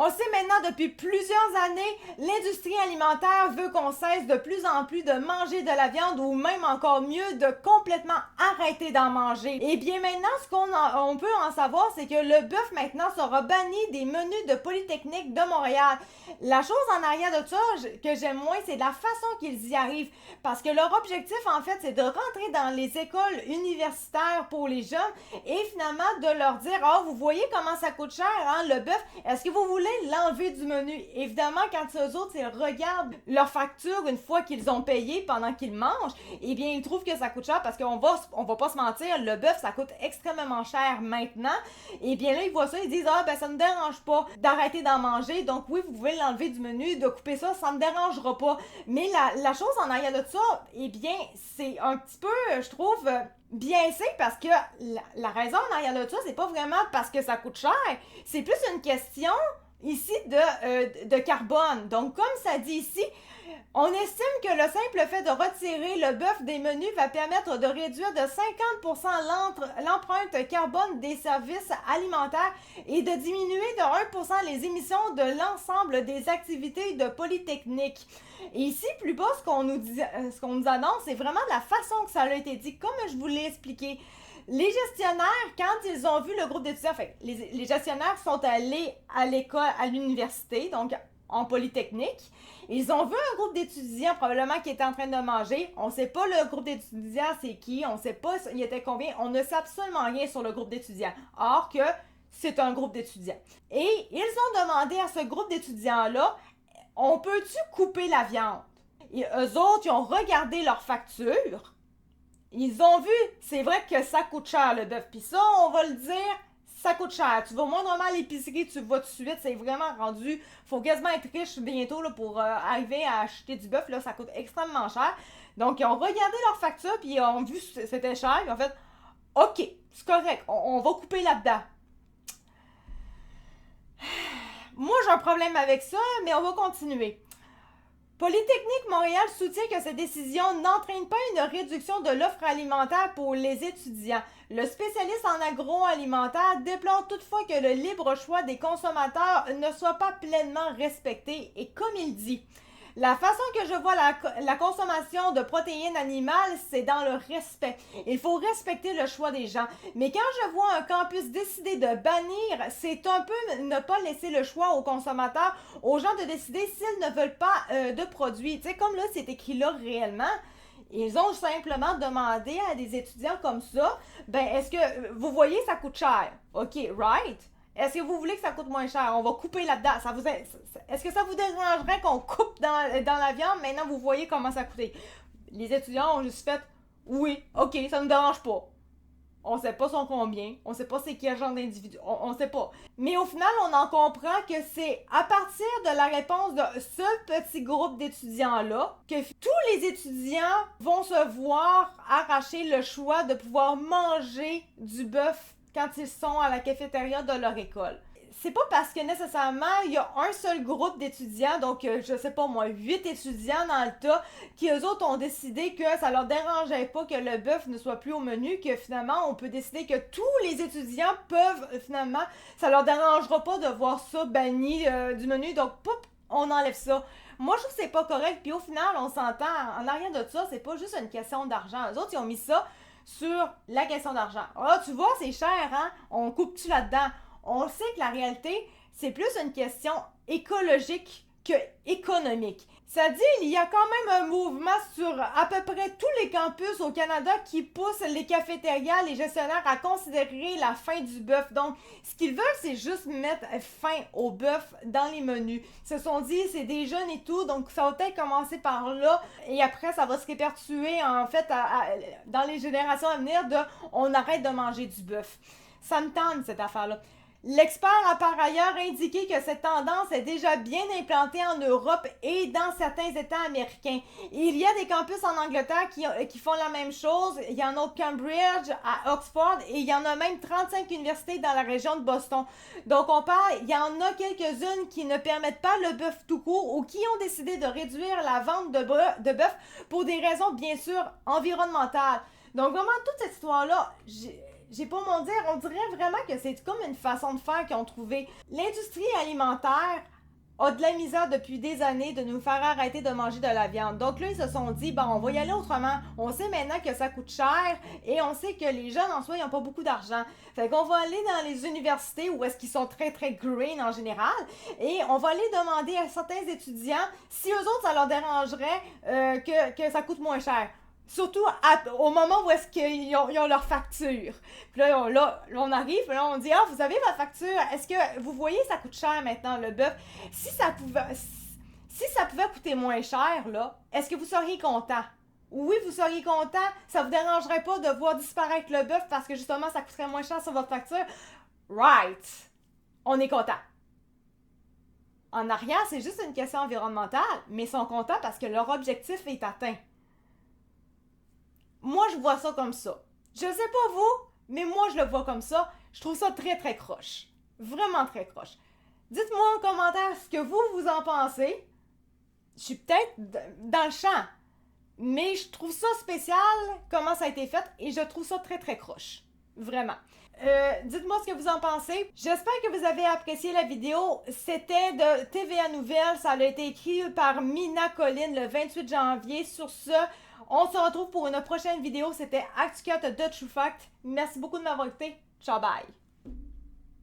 On sait maintenant depuis plusieurs années, l'industrie alimentaire veut qu'on cesse de plus en plus de manger de la viande ou même encore mieux de complètement arrêter d'en manger. Et bien maintenant, on peut en savoir, c'est que le bœuf maintenant sera banni des menus de Polytechnique de Montréal. La chose en arrière de ça que j'aime moins, c'est la façon qu'ils y arrivent. Parce que leur objectif, en fait, c'est de rentrer dans les écoles universitaires pour les jeunes et finalement de leur dire « Ah, vous voyez comment ça coûte cher, hein, le bœuf? Est-ce que vous voulez l'enlever du menu? » Évidemment, quand eux autres, ils regardent leur facture une fois qu'ils ont payé pendant qu'ils mangent, eh bien, ils trouvent que ça coûte cher parce qu'on va pas se mentir, le bœuf, ça coûte extrêmement cher maintenant. Et bien là, ils voient ça, ils disent « Ah, ben ça ne me dérange pas d'arrêter d'en manger, donc oui, vous pouvez l'enlever du menu, de couper ça, ça me dérangera pas. » Mais la chose en arrière de ça, eh bien, c'est un petit peu, je trouve, biaisé parce que la raison en arrière de ça, c'est pas vraiment parce que ça coûte cher, c'est plus une question ici de carbone. Donc, comme ça dit ici, on estime que le simple fait de retirer le bœuf des menus va permettre de réduire de 50% l'empreinte carbone des services alimentaires et de diminuer de 1% les émissions de l'ensemble des activités de Polytechnique. Et ici, plus bas, ce qu'on nous annonce, c'est vraiment la façon que ça a été dit, comme je vous l'ai expliqué. Les gestionnaires, quand ils ont vu le groupe d'étudiants, enfin, les gestionnaires sont allés à l'école, à l'université, donc en Polytechnique. Ils ont vu un groupe d'étudiants probablement qui était en train de manger. On ne sait pas le groupe d'étudiants c'est qui, on ne sait pas il était combien, on ne sait absolument rien sur le groupe d'étudiants. Or que c'est un groupe d'étudiants. Et ils ont demandé à ce groupe d'étudiants-là, on peut-tu couper la viande? Et eux autres, ils ont regardé leur facture. Ils ont vu, c'est vrai que ça coûte cher le bœuf. Puis ça, on va le dire, ça coûte cher. Tu vas moindrement à l'épicerie, tu vois tout de suite, c'est vraiment rendu. Faut quasiment être riche bientôt là, pour arriver à acheter du bœuf. Là, ça coûte extrêmement cher. Donc, ils ont regardé leur facture, puis ils ont vu que c'était cher. Ils ont fait, OK, c'est correct, on va couper là-dedans. Moi, j'ai un problème avec ça, mais on va continuer. Polytechnique Montréal soutient que cette décision n'entraîne pas une réduction de l'offre alimentaire pour les étudiants. Le spécialiste en agroalimentaire déplore toutefois que le libre choix des consommateurs ne soit pas pleinement respecté et comme il dit, la façon que je vois la consommation de protéines animales, c'est dans le respect. Il faut respecter le choix des gens. Mais quand je vois un campus décider de bannir, c'est un peu ne pas laisser le choix aux consommateurs, aux gens de décider s'ils ne veulent pas de produits. Tu sais, comme là, c'est écrit là réellement. Ils ont simplement demandé à des étudiants comme ça, ben, est-ce que, vous voyez, ça coûte cher. OK, right? Est-ce que vous voulez que ça coûte moins cher? On va couper là-dedans. Est-ce que ça vous dérangerait qu'on coupe dans la viande? Maintenant, vous voyez comment ça coûte. Les étudiants ont juste fait oui, OK, ça ne nous dérange pas. On sait pas son combien, on sait pas c'est quel genre d'individu, on sait pas. Mais au final, on en comprend que c'est à partir de la réponse de ce petit groupe d'étudiants-là que tous les étudiants vont se voir arracher le choix de pouvoir manger du bœuf quand ils sont à la cafétéria de leur école. C'est pas parce que nécessairement il y a un seul groupe d'étudiants, donc je sais pas moi, 8 étudiants dans le tas, qui eux autres ont décidé que ça leur dérangeait pas que le bœuf ne soit plus au menu, que finalement on peut décider que tous les étudiants peuvent finalement, ça leur dérangera pas de voir ça banni du menu, donc poup, on enlève ça. Moi je trouve que c'est pas correct, puis au final on s'entend, en arrière de ça, c'est pas juste une question d'argent. Eux autres ils ont mis ça sur la question d'argent. Ah, tu vois, c'est cher, hein? On coupe-tu là-dedans? On sait que la réalité, c'est plus une question écologique que économique. Ça dit, il y a quand même un mouvement sur à peu près tous les campus au Canada qui pousse les cafétérias, les gestionnaires à considérer la fin du bœuf. Donc, ce qu'ils veulent, c'est juste mettre fin au bœuf dans les menus. Ils se sont dit, c'est des jeunes et tout, donc ça va peut-être commencer par là, et après, ça va se répercuter en fait dans les générations à venir de on arrête de manger du bœuf. Ça me tente, cette affaire-là. L'expert a par ailleurs indiqué que cette tendance est déjà bien implantée en Europe et dans certains États américains. Il y a des campus en Angleterre qui font la même chose. Il y en a au Cambridge, à Oxford, et il y en a même 35 universités dans la région de Boston. Donc on parle, il y en a quelques-unes qui ne permettent pas le bœuf tout court ou qui ont décidé de réduire la vente de bœuf pour des raisons bien sûr environnementales. Donc vraiment toute cette histoire-là, j'ai pas mon dire, on dirait vraiment que c'est comme une façon de faire qu'ils ont trouvé. L'industrie alimentaire a de la misère depuis des années de nous faire arrêter de manger de la viande. Donc là, ils se sont dit, bon, on va y aller autrement. On sait maintenant que ça coûte cher et on sait que les jeunes en soi, ils n'ont pas beaucoup d'argent. Fait qu'on va aller dans les universités où est-ce qu'ils sont très, très green en général et on va aller demander à certains étudiants si eux autres, ça leur dérangerait que ça coûte moins cher. Surtout au moment où est-ce qu'ils ont leur facture. Puis là, on arrive, puis là, on dit, ah, vous avez votre facture. Est-ce que vous voyez, ça coûte cher maintenant, le bœuf? Si ça pouvait coûter moins cher, là, est-ce que vous seriez content? Oui, vous seriez content. Ça vous dérangerait pas de voir disparaître le bœuf parce que justement, ça coûterait moins cher sur votre facture? Right. On est content. En arrière, c'est juste une question environnementale, mais ils sont contents parce que leur objectif est atteint. Moi, je vois ça comme ça. Je sais pas vous, mais moi, je le vois comme ça. Je trouve ça très, très croche. Vraiment très croche. Dites-moi en commentaire ce que vous en pensez. Je suis peut-être dans le champ, mais je trouve ça spécial, comment ça a été fait, et je trouve ça très, très croche. Vraiment. Dites-moi ce que vous en pensez. J'espère que vous avez apprécié la vidéo. C'était de TVA Nouvelles. Ça a été écrit par Mina Colline le 28 janvier. Sur ce, on se retrouve pour une prochaine vidéo. C'était ActuCut de True Fact. Merci beaucoup de m'avoir écouté. Ciao, bye!